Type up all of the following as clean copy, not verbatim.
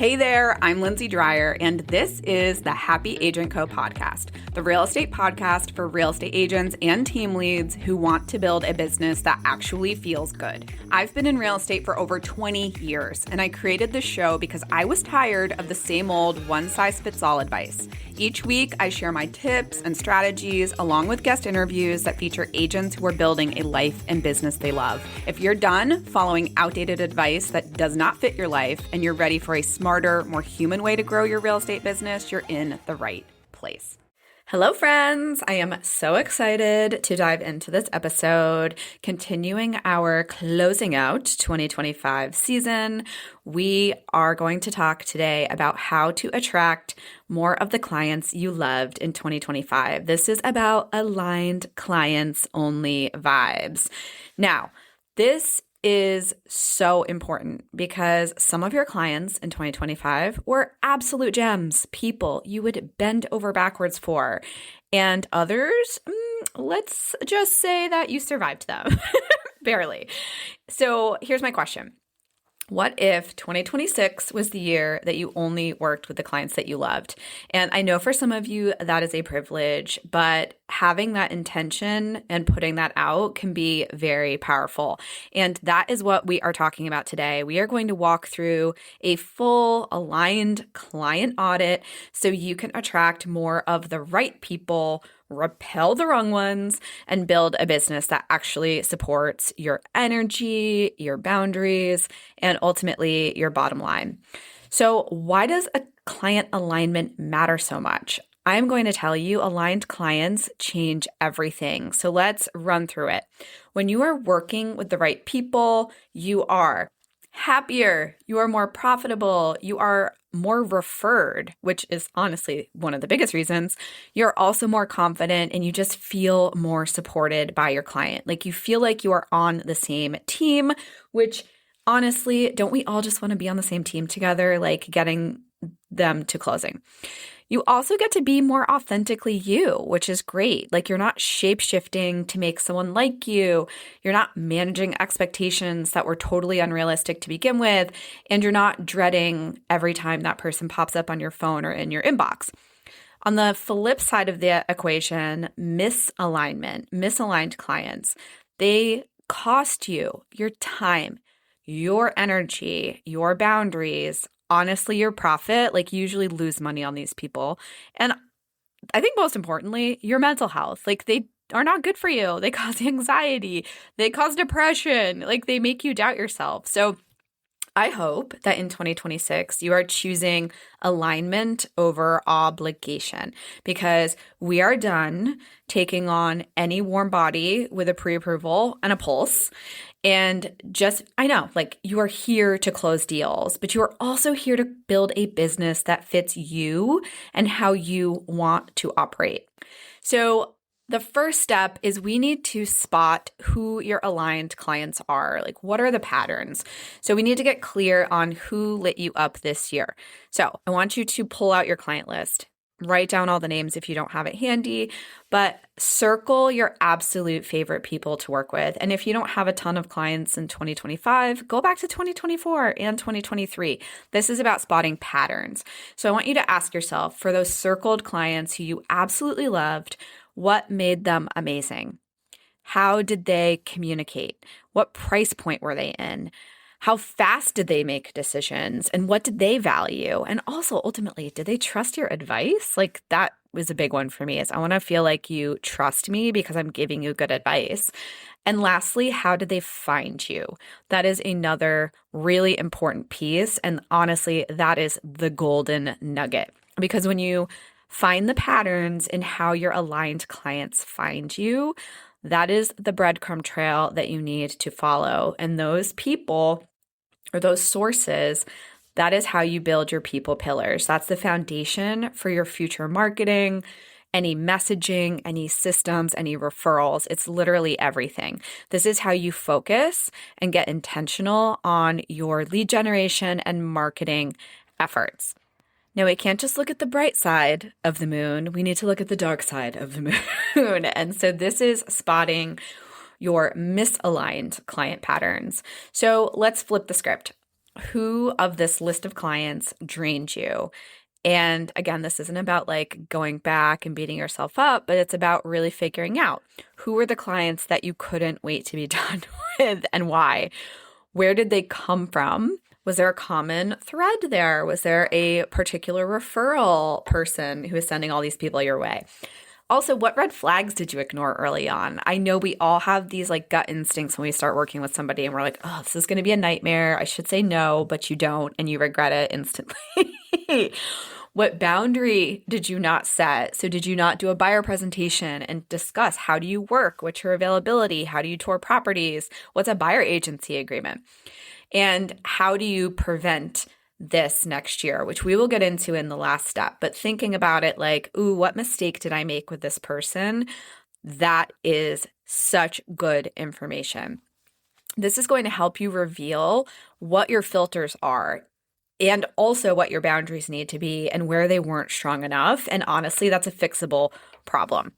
Hey there, I'm Lindsay Dreyer, and this is the Happy Agent Co. podcast, the real estate podcast for real estate agents and team leads who want to build a business that actually feels good. I've been in real estate for over 20 years, and I created this show because I was tired of the same old one-size-fits-all advice. Each week, I share my tips and strategies along with guest interviews that feature agents who are building a life and business they love. If you're done following outdated advice that does not fit your life and you're ready for a smarter, more human way to grow your real estate business, you're in the right place. Hello, friends. I am so excited to dive into this episode, continuing our closing out 2025 season. We are going to talk today about how to attract more of the clients you loved in 2025. This is about aligned clients only vibes. Now, this is so important because some of your clients in 2025 were absolute gems, people you would bend over backwards for, and others, let's just say that you survived them, barely. So here's my question. What if 2026 was the year that you only worked with the clients that you loved? And I know for some of you that is a privilege, but having that intention and putting that out can be very powerful. And that is what we are talking about today. We are going to walk through a full aligned client audit so you can attract more of the right people, repel the wrong ones, and build a business that actually supports your energy, your boundaries, and ultimately your bottom line. So why does a client alignment matter so much? I'm going to tell you aligned clients change everything. So let's run through it. When you are working with the right people, you are happier, you are more profitable, you are more referred, which is honestly one of the biggest reasons. You're also more confident and you just feel more supported by your client. Like you feel like you are on the same team, which honestly, don't we all just want to be on the same team together, like getting them to closing? You also get to be more authentically you, which is great. Like you're not shape-shifting to make someone like you. You're not managing expectations that were totally unrealistic to begin with. And you're not dreading every time that person pops up on your phone or in your inbox. On the flip side of the equation, misaligned clients, they cost you your time, your energy, your boundaries, honestly, your profit. Like you usually lose money on these people. And I think most importantly, your mental health. Like they are not good for you. They cause anxiety. They cause depression. Like they make you doubt yourself. So I hope that in 2026, you are choosing alignment over obligation because we are done taking on any warm body with a pre-approval and a pulse. And I know, like you are here to close deals, but you are also here to build a business that fits you and how you want to operate. So the first step is we need to spot who your aligned clients are. Like, what are the patterns? So we need to get clear on who lit you up this year. So I want you to pull out your client list. Write down all the names if you don't have it handy, but circle your absolute favorite people to work with. And if you don't have a ton of clients in 2025, go back to 2024 and 2023. This is about spotting patterns. So I want you to ask yourself, for those circled clients who you absolutely loved, what made them amazing? How did they communicate? What price point were they in? How fast did they make decisions? And what did they value? And also, ultimately, did they trust your advice? Like that was a big one for me is I want to feel like you trust me because I'm giving you good advice. And lastly, how did they find you? That is another really important piece. And honestly, that is the golden nugget. Because when you find the patterns in how your aligned clients find you, that is the breadcrumb trail that you need to follow. And those people or those sources, that is how you build your people pillars. That's the foundation for your future marketing, any messaging, any systems, any referrals. It's literally everything. This is how you focus and get intentional on your lead generation and marketing efforts. Now, we can't just look at the bright side of the moon. We need to look at the dark side of the moon. And so this is spotting your misaligned client patterns. So let's flip the script. who of this list of clients drained you? And again, this isn't about like going back and beating yourself up, but it's about really figuring out who were the clients that you couldn't wait to be done with and why. Where did they come from? Was there a common thread there? Was there a particular referral person who is sending all these people your way? Also, what red flags did you ignore early on? I know we all have these like gut instincts when we start working with somebody and we're like, oh, this is going to be a nightmare. I should say no, but you don't, and you regret it instantly. What boundary did you not set? So did you not do a buyer presentation and discuss how do you work? What's your availability? How do you tour properties? What's a buyer agency agreement? And how do you prevent this next year, which we will get into in the last step, but thinking about it like, ooh, what mistake did I make with this person? That is such good information. This is going to help you reveal what your filters are and also what your boundaries need to be and where they weren't strong enough. And honestly, that's a fixable problem.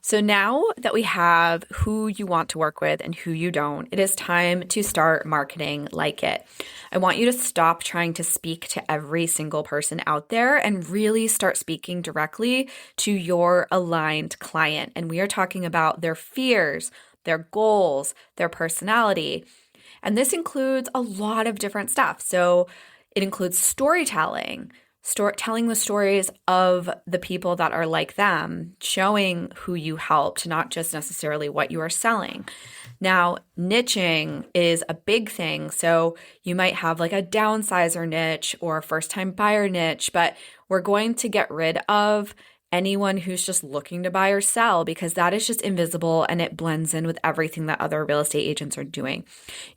So now that we have who you want to work with and who you don't, it is time to start marketing like it. I want you to stop trying to speak to every single person out there and really start speaking directly to your aligned client. And we are talking about their fears, their goals, their personality. And this includes a lot of different stuff. So it includes storytelling, telling the stories of the people that are like them, showing who you helped, not just necessarily what you are selling. Now, niching is a big thing. So you might have like a downsizer niche or a first-time buyer niche, but we're going to get rid of anyone who's just looking to buy or sell because that is just invisible and it blends in with everything that other real estate agents are doing.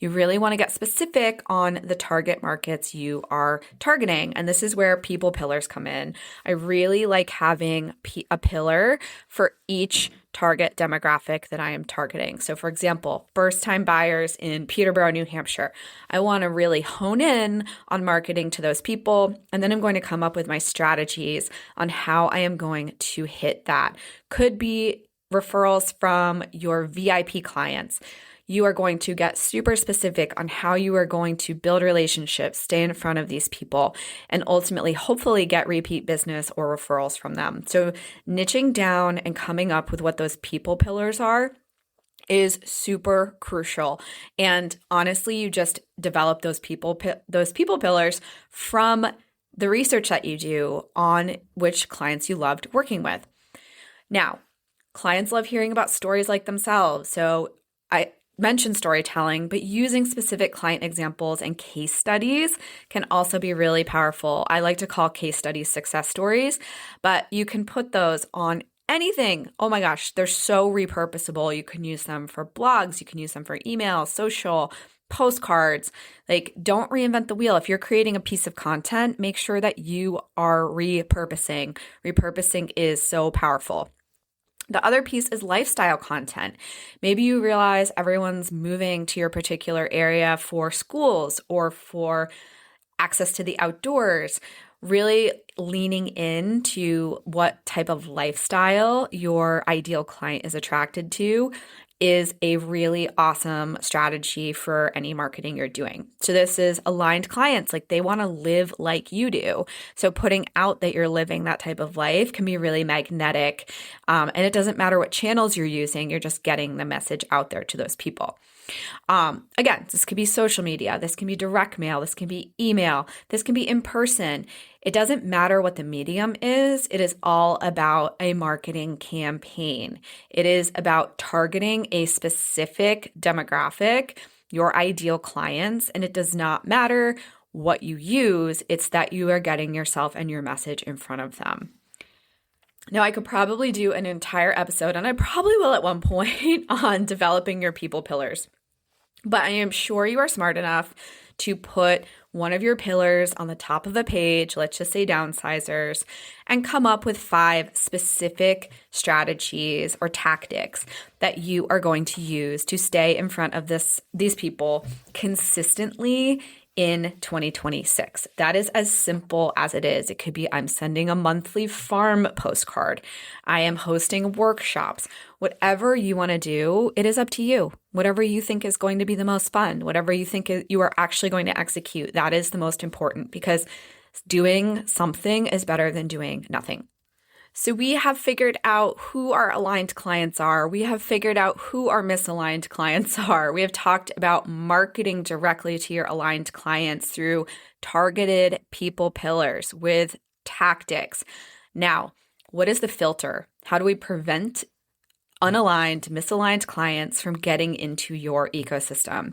You really want to get specific on the target markets you are targeting. And this is where people pillars come in. I really like having a pillar for each target demographic that I am targeting. So for example, first-time buyers in Peterborough, New Hampshire. I want to really hone in on marketing to those people. And then I'm going to come up with my strategies on how I am going to hit that. Could be referrals from your VIP clients. You are going to get super specific on how you are going to build relationships, stay in front of these people, and ultimately, hopefully get repeat business or referrals from them. So niching down and coming up with what those people pillars are is super crucial. And honestly, you just develop those people pillars from the research that you do on which clients you loved working with. Now, clients love hearing about stories like themselves. So I mentioned storytelling, but using specific client examples and case studies can also be really powerful. I like to call case studies success stories, but you can put those on anything. Oh my gosh, they're so repurposable. You can use them for blogs, you can use them for email, social, postcards. Like, don't reinvent the wheel. If you're creating a piece of content, make sure that you are repurposing. Repurposing is so powerful. The other piece is lifestyle content. Maybe you realize everyone's moving to your particular area for schools or for access to the outdoors. Really leaning into what type of lifestyle your ideal client is attracted to is a really awesome strategy for any marketing you're doing. So this is aligned clients, like they want to live like you do. So putting out that you're living that type of life can be really magnetic. And it doesn't matter what channels you're using, you're just getting the message out there to those people. Again, this could be social media, this can be direct mail, this can be email, this can be in person. It doesn't matter what the medium is. It is all about a marketing campaign. It is about targeting a specific demographic, your ideal clients, and it does not matter what you use. It's that you are getting yourself and your message in front of them. Now, I could probably do an entire episode, and I probably will at one point, on developing your people pillars. But I am sure you are smart enough to put one of your pillars on the top of a page, let's just say downsizers, and come up with 5 specific strategies or tactics that you are going to use to stay in front of these people consistently in 2026. That is as simple as it is. It could be I'm sending a monthly farm postcard. I am hosting workshops. Whatever you want to do, it is up to you. Whatever you think is going to be the most fun, whatever you think you are actually going to execute, that is the most important, because doing something is better than doing nothing. So we have figured out who our aligned clients are. We have figured out who our misaligned clients are. We have talked about marketing directly to your aligned clients through targeted people pillars with tactics. Now, what is the filter? How do we prevent unaligned, misaligned clients from getting into your ecosystem?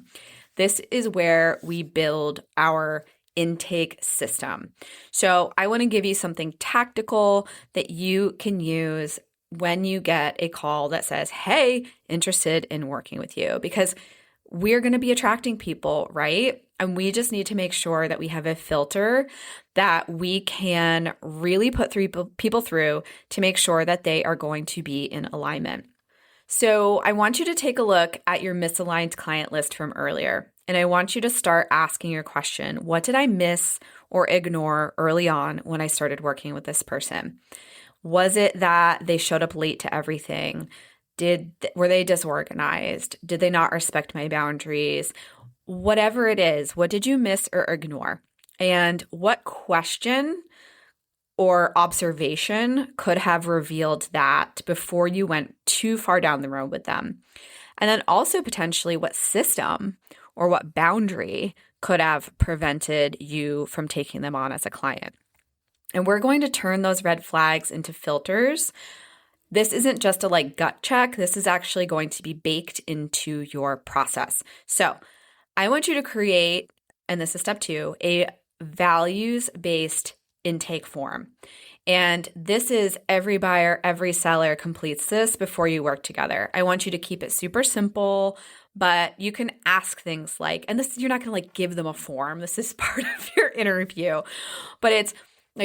This is where we build our intake system. So I want to give you something tactical that you can use when you get a call that says, hey, interested in working with you, because we're going to be attracting people, right? And we just need to make sure that we have a filter that we can really put people through to make sure that they are going to be in alignment. So I want you to take a look at your misaligned client list from earlier. And I want you to start asking your question, what did I miss or ignore early on when I started working with this person? Was it that they showed up late to everything? Were they disorganized? Did they not respect my boundaries? Whatever it is, what did you miss or ignore? And what question or observation could have revealed that before you went too far down the road with them? And then also potentially what system or what boundary could have prevented you from taking them on as a client. And we're going to turn those red flags into filters. This isn't just a gut check. This is actually going to be baked into your process. So I want you to create, and this is step 2, a values-based intake form. And this is every buyer, every seller completes this before you work together. I want you to keep it super simple, but you can ask things like, and this, you're not going to give them a form. This is part of your interview, but it's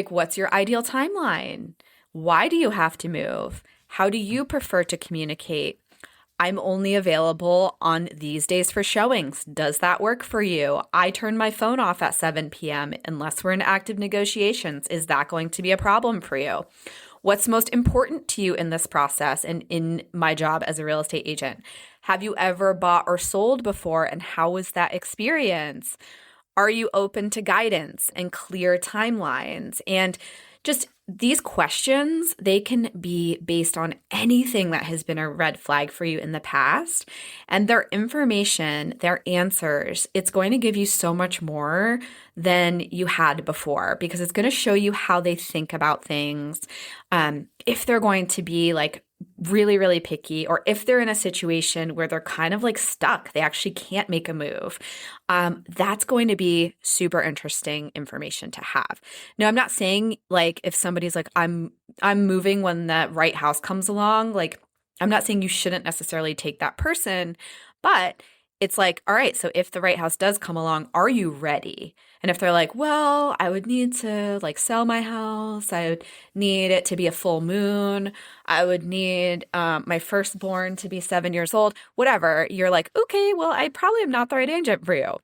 what's your ideal timeline? Why do you have to move? How do you prefer to communicate? I'm only available on these days for showings. Does that work for you? I turn my phone off at 7 p.m. unless we're in active negotiations. Is that going to be a problem for you? What's most important to you in this process and in my job as a real estate agent? Have you ever bought or sold before, and how was that experience? Are you open to guidance and clear timelines? And just these questions, they can be based on anything that has been a red flag for you in the past. And their information, their answers, it's going to give you so much more than you had before, because it's going to show you how they think about things. If they're going to be really, really picky, or if they're in a situation where they're kind of stuck, they actually can't make a move. That's going to be super interesting information to have. Now, I'm not saying if somebody's I'm moving when the right house comes along, I'm not saying you shouldn't necessarily take that person, but it's all right, so if the right house does come along, are you ready? And if they're well, I would need to sell my house. I would need it to be a full moon. I would need my firstborn to be 7 years old, whatever. You're okay, well, I probably am not the right agent for you.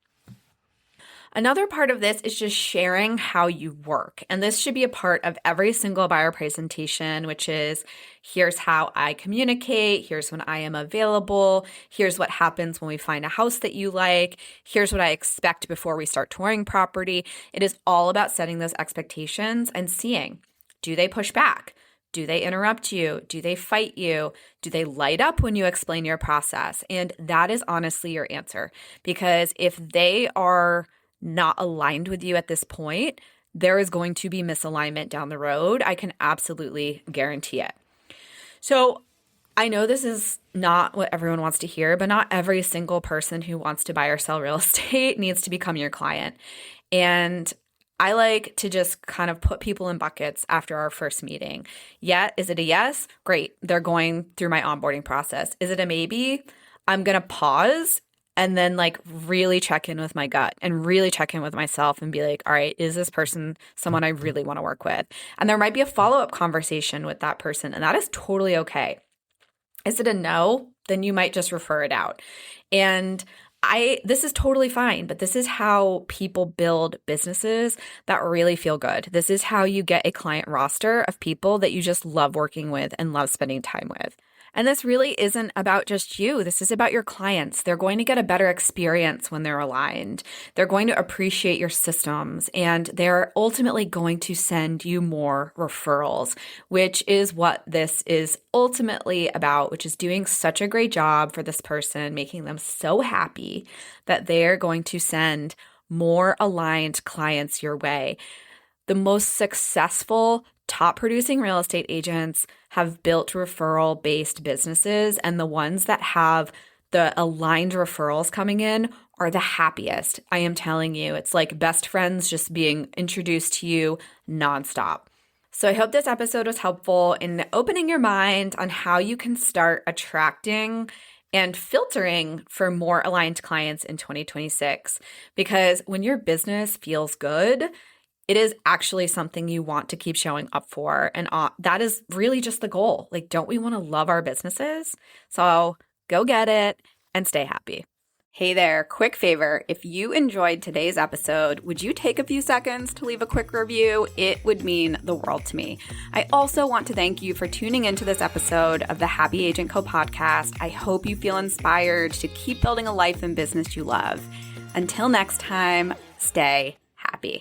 Another part of this is just sharing how you work. And this should be a part of every single buyer presentation, which is, here's how I communicate, here's when I am available, here's what happens when we find a house that you like, here's what I expect before we start touring property. It is all about setting those expectations and seeing, do they push back? Do they interrupt you? Do they fight you? Do they light up when you explain your process? And that is honestly your answer. Because if they are not aligned with you at this point, there is going to be misalignment down the road. I can absolutely guarantee it. So I know this is not what everyone wants to hear, but not every single person who wants to buy or sell real estate needs to become your client. And I like to just kind of put people in buckets after our first meeting. Is it a yes? Great. They're going through my onboarding process. Is it a maybe? I'm going to pause and then really check in with my gut and really check in with myself and be all right, is this person someone I really want to work with? And there might be a follow-up conversation with that person, and that is totally okay. Is it a no? Then you might just refer it out. And This is totally fine, but this is how people build businesses that really feel good. This is how you get a client roster of people that you just love working with and love spending time with. And this really isn't about just you. This is about your clients. They're going to get a better experience when they're aligned. They're going to appreciate your systems, and they're ultimately going to send you more referrals, which is what this is ultimately about, which is doing such a great job for this person, making them so happy that they're going to send more aligned clients your way. The most successful top producing real estate agents have built referral-based businesses, and the ones that have the aligned referrals coming in are the happiest. I am telling you, it's like best friends just being introduced to you nonstop. So I hope this episode was helpful in opening your mind on how you can start attracting and filtering for more aligned clients in 2026. Because when your business feels good, it is actually something you want to keep showing up for. And that is really just the goal. Like, don't we want to love our businesses? So go get it and stay happy. Hey there, quick favor. If you enjoyed today's episode, would you take a few seconds to leave a quick review? It would mean the world to me. I also want to thank you for tuning into this episode of the Happy Agent Co podcast. I hope you feel inspired to keep building a life and business you love. Until next time, stay happy.